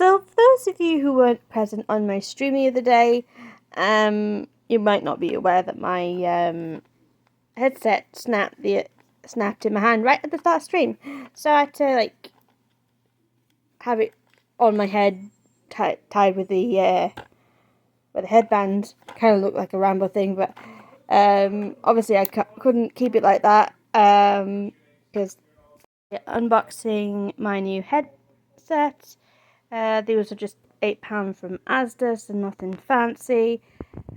So for those of you who weren't present on my stream the other day, you might not be aware that my headset snapped in my hand right at the start of stream. So I had to have it on my head, tied with the headband. Kind of looked like a Rambo thing, but obviously I couldn't keep it like that because unboxing my new headset. These are just £8 from Asda, so nothing fancy.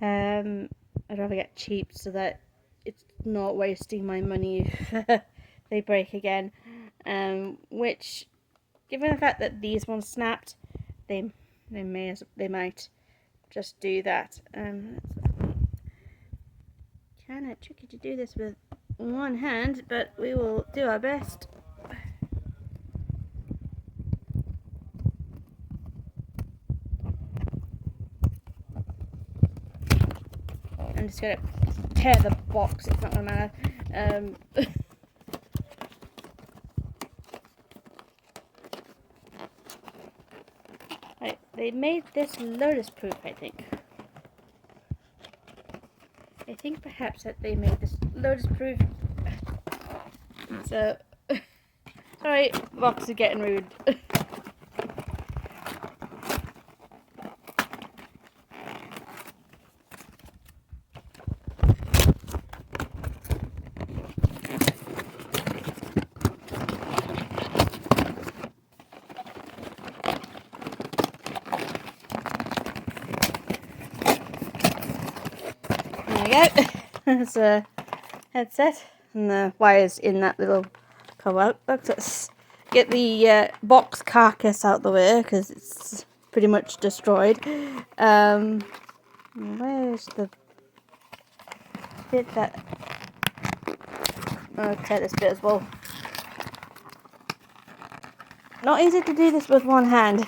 I'd rather get cheap so that it's not wasting my money if they break again. Which, given the fact that these ones snapped, they might just do that. Kind of tricky to do this with one hand, but we will do our best. I'm just gonna tear the box, it's not gonna matter. Right, they made this Lotus proof, I think. I think perhaps that they made this Lotus proof. So, sorry, box is getting rude. There we go. There's a headset and the wires in that little cover. Let's get the box carcass out the way because it's pretty much destroyed. Where's the bit that... I'll tear this bit as well. Not easy to do this with one hand.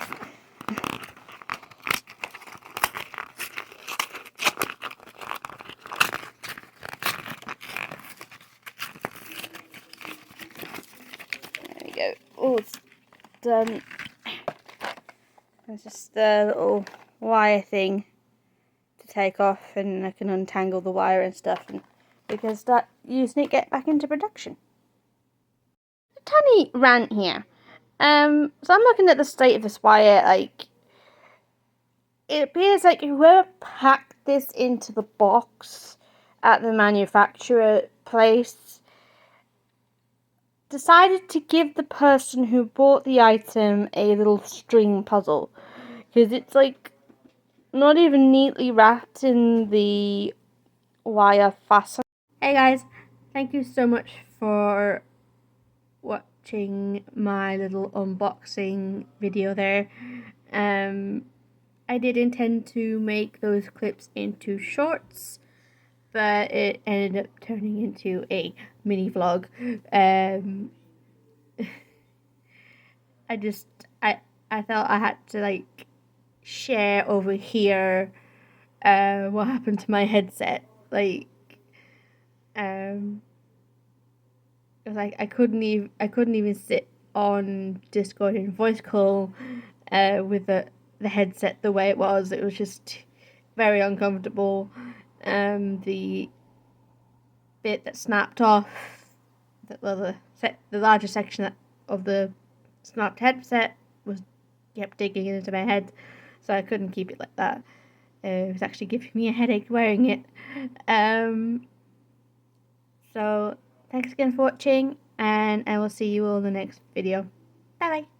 There we go. Oh, it's done. There's just a little wire thing to take off, and I can untangle the wire and stuff, and we can start using it, get back into production. A tiny rant here. So I'm looking at the state of this wire. It appears like whoever packed this into the box at the manufacturer place decided to give the person who bought the item a little string puzzle, because it's not even neatly wrapped in the wire fastener. Hey guys, thank you so much for watching my little unboxing video there. I did intend to make those clips into shorts, but it ended up turning into a mini vlog. I thought I had to share over here what happened to my headset. I couldn't even sit on Discord in voice call with the headset the way it was. It was just very uncomfortable. The bit that snapped off, the larger section of the snapped headset kept digging into my head, so I couldn't keep it like that. It was actually giving me a headache wearing it. So thanks again for watching, and I will see you all in the next video. Bye bye.